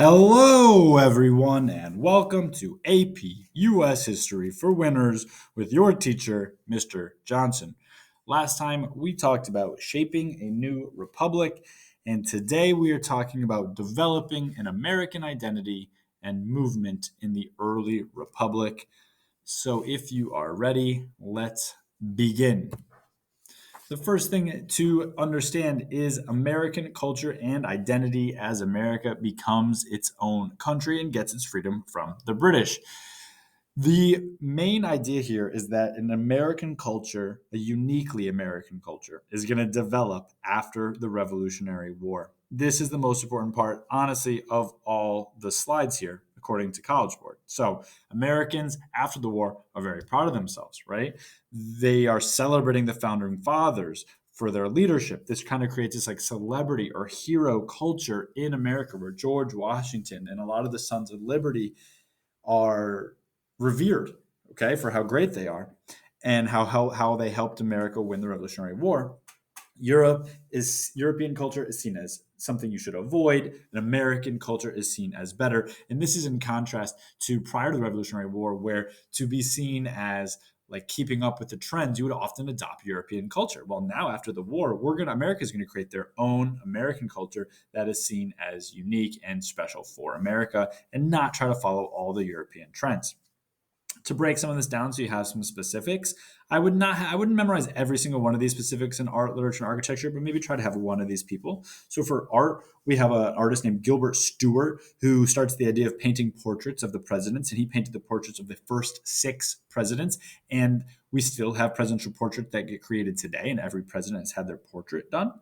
Hello, everyone, and welcome to AP US History for Winners with your teacher, Mr. Johnson. Last time we talked about shaping a new republic, and today we are talking about developing an American identity and movement in the early republic. So, if you are ready, let's begin. The first thing to understand is American culture and identity as America becomes its own country and gets its freedom from the British. The main idea here is that an American culture, a uniquely American culture, is going to develop after the Revolutionary War. This is the most important part, honestly, of all the slides here, according to College Board. So, Americans after the war are very proud of themselves, right? They are celebrating the founding fathers for their leadership. This kind of creates this like celebrity or hero culture in America where George Washington and a lot of the Sons of Liberty are revered, okay, for how great they are and how they helped America win the Revolutionary War. European culture is seen as something you should avoid, and American culture is seen as better. And this is in contrast to prior to the Revolutionary War, where to be seen as like keeping up with the trends, you would often adopt European culture. Well, now after the war, America's going to create their own American culture that is seen as unique and special for America, and not try to follow all the European trends. To break some of this down so you have some specifics, I wouldn't memorize every single one of these specifics in art, literature, and architecture, but maybe try to have one of these people. So for art, we have an artist named Gilbert Stuart who starts the idea of painting portraits of the presidents, and he painted the portraits of the first six presidents. And we still have presidential portraits that get created today, and every president has had their portrait done.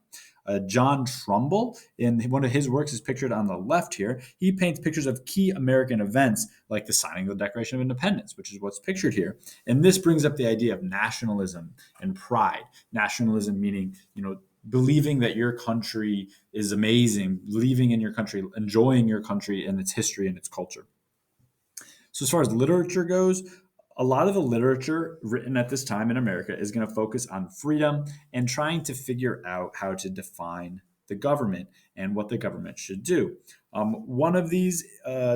John Trumbull, in one of his works, is pictured on the left here. He paints pictures of key American events like the signing of the Declaration of Independence, which is what's pictured here. And this brings up the idea of nationalism and pride. Nationalism meaning, believing that your country is amazing, believing in your country, enjoying your country and its history and its culture. So, as far as literature goes, a lot of the literature written at this time in America is going to focus on freedom and trying to figure out how to define the government and what the government should do. One of these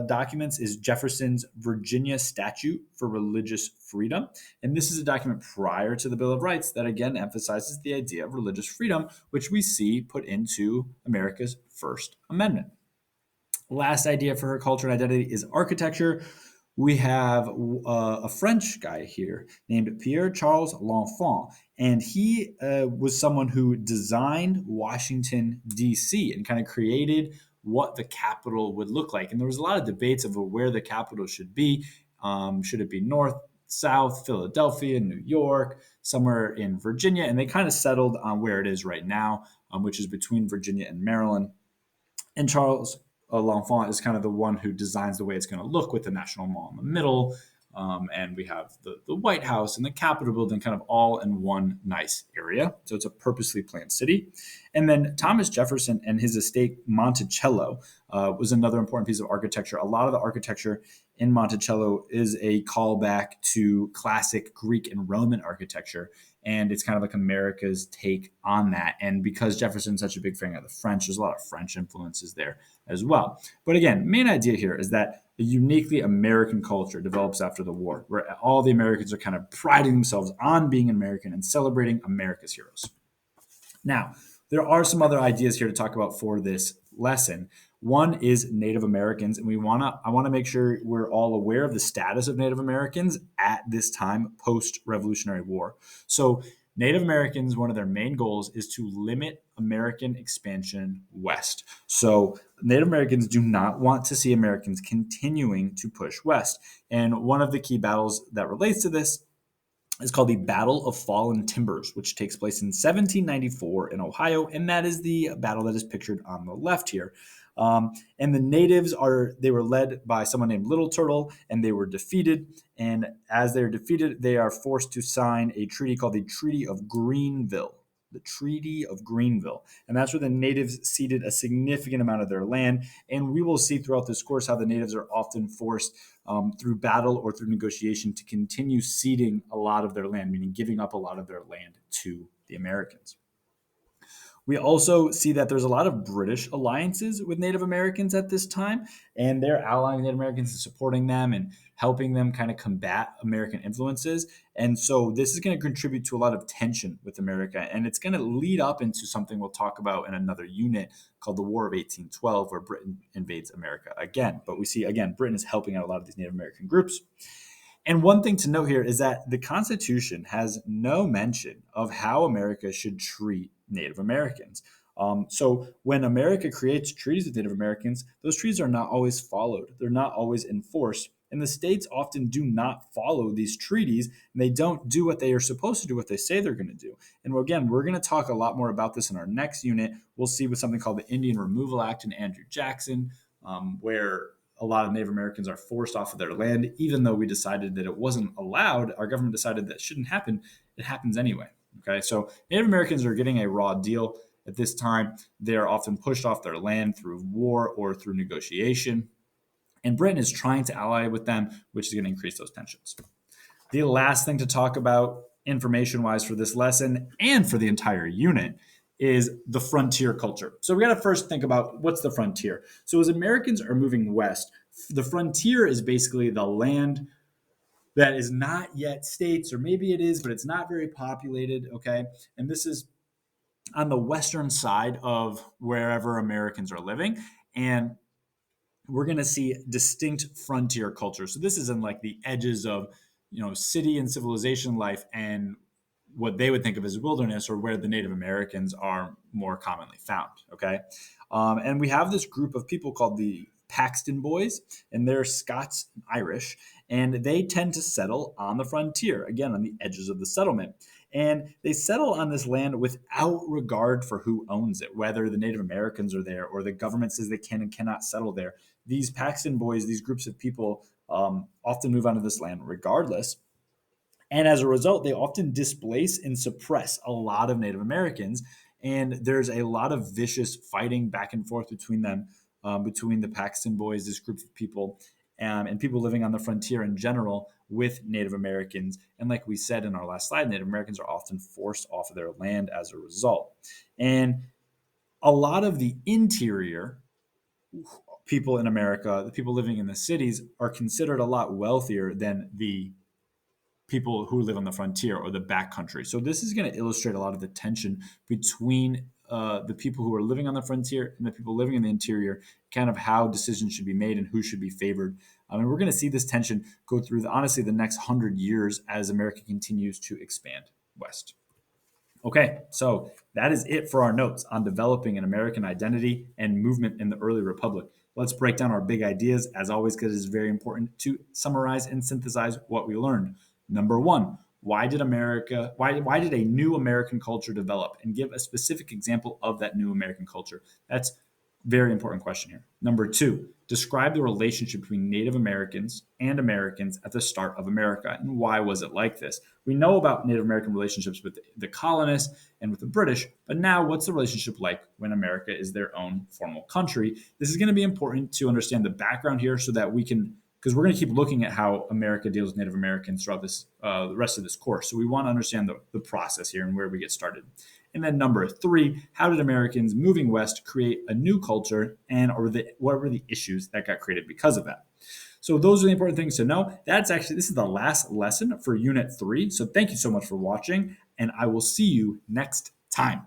documents is Jefferson's Virginia Statute for Religious Freedom. And this is a document prior to the Bill of Rights that again emphasizes the idea of religious freedom, which we see put into America's First Amendment. Last idea for her culture and identity is architecture. We have a French guy here named Pierre Charles L'Enfant, and he was someone who designed Washington, D.C., and kind of created what the capital would look like. And there was a lot of debates over where the capital should be. Should it be north, south, Philadelphia, New York, somewhere in Virginia? And they kind of settled on where it is right now, which is between Virginia and Maryland. And Charles L'Enfant is kind of the one who designs the way it's going to look with the National Mall in the middle. And we have the White House and the Capitol building kind of all in one nice area. So it's a purposely planned city. And then Thomas Jefferson and his estate, Monticello, was another important piece of architecture. A lot of the architecture in Monticello is a callback to classic Greek and Roman architecture. And it's kind of like America's take on that. And because Jefferson's such a big fan of the French, there's a lot of French influences there as well. But again, main idea here is that a uniquely American culture develops after the war, where all the Americans are kind of priding themselves on being American and celebrating America's heroes. Now, there are some other ideas here to talk about for this lesson. One is Native Americans, and I want to make sure we're all aware of the status of Native Americans at this time post Revolutionary War. So, Native Americans, one of their main goals is to limit American expansion west. So, Native Americans do not want to see Americans continuing to push west. And one of the key battles that relates to this is called the Battle of Fallen Timbers, which takes place in 1794 in Ohio, and that is the battle that is pictured on the left here. And the natives they were led by someone named Little Turtle, and they were defeated. And as they're defeated, they are forced to sign a treaty called the Treaty of Greenville. The Treaty of Greenville. And that's where the natives ceded a significant amount of their land. And we will see throughout this course how the natives are often forced through battle or through negotiation to continue ceding a lot of their land, meaning giving up a lot of their land to the Americans. We also see that there's a lot of British alliances with Native Americans at this time, and they're allying Native Americans and supporting them and helping them kind of combat American influences. And so this is going to contribute to a lot of tension with America, and it's going to lead up into something we'll talk about in another unit called the War of 1812, where Britain invades America again. But we see, again, Britain is helping out a lot of these Native American groups. And one thing to note here is that the Constitution has no mention of how America should treat Native Americans. So when America creates treaties with Native Americans, those treaties are not always followed. They're not always enforced. And the states often do not follow these treaties, and they don't do what they are supposed to do, what they say they're going to do. And again, we're going to talk a lot more about this in our next unit. We'll see with something called the Indian Removal Act and Andrew Jackson, where a lot of Native Americans are forced off of their land, even though we decided that it wasn't allowed. Our government decided that shouldn't happen. It happens anyway. Okay, so Native Americans are getting a raw deal at this time. They are often pushed off their land through war or through negotiation. And Britain is trying to ally with them, which is going to increase those tensions. The last thing to talk about information wise for this lesson and for the entire unit is the frontier culture. So we got to first think about what's the frontier. So as Americans are moving west, the frontier is basically the land that is not yet states, or maybe it is, but it's not very populated. Okay. And this is on the western side of wherever Americans are living. And we're going to see distinct frontier culture. So this is in like the edges of, city and civilization life and what they would think of as wilderness, or where the Native Americans are more commonly found. Okay. And we have this group of people called the Paxton Boys, and they're Scots and Irish, and they tend to settle on the frontier, again, on the edges of the settlement. And they settle on this land without regard for who owns it, whether the Native Americans are there or the government says they can and cannot settle there. These Paxton Boys, these groups of people, often move onto this land regardless. And as a result, they often displace and suppress a lot of Native Americans. And there's a lot of vicious fighting back and forth between them, between the Paxton Boys, this group of people, and people living on the frontier in general with Native Americans. And like we said in our last slide, Native Americans are often forced off of their land as a result. And a lot of the interior people in America, the people living in the cities, are considered a lot wealthier than the people who live on the frontier or the backcountry. So this is going to illustrate a lot of the tension between the people who are living on the frontier and the people living in the interior, kind of how decisions should be made and who should be favored. I mean, we're going to see this tension go through, honestly, the next 100 years as America continues to expand west. Okay, so that is it for our notes on developing an American identity and movement in the early republic. Let's break down our big ideas, as always, because it is very important to summarize and synthesize what we learned. Number one, why did a new American culture develop? And give a specific example of that new American culture. That's a very important question here. Number two, describe the relationship between Native Americans and Americans at the start of America, and why was it like this? We know about Native American relationships with the colonists and with the British, but now what's the relationship like when America is their own formal country? This is going to be important to understand the background here so that we can, because we're going to keep looking at how America deals with Native Americans throughout this the rest of this course. So we want to understand the process here and where we get started. And then number three, how did Americans moving west create a new culture, and what were the issues that got created because of that? So those are the important things to know. This is the last lesson for Unit 3. So thank you so much for watching, and I will see you next time.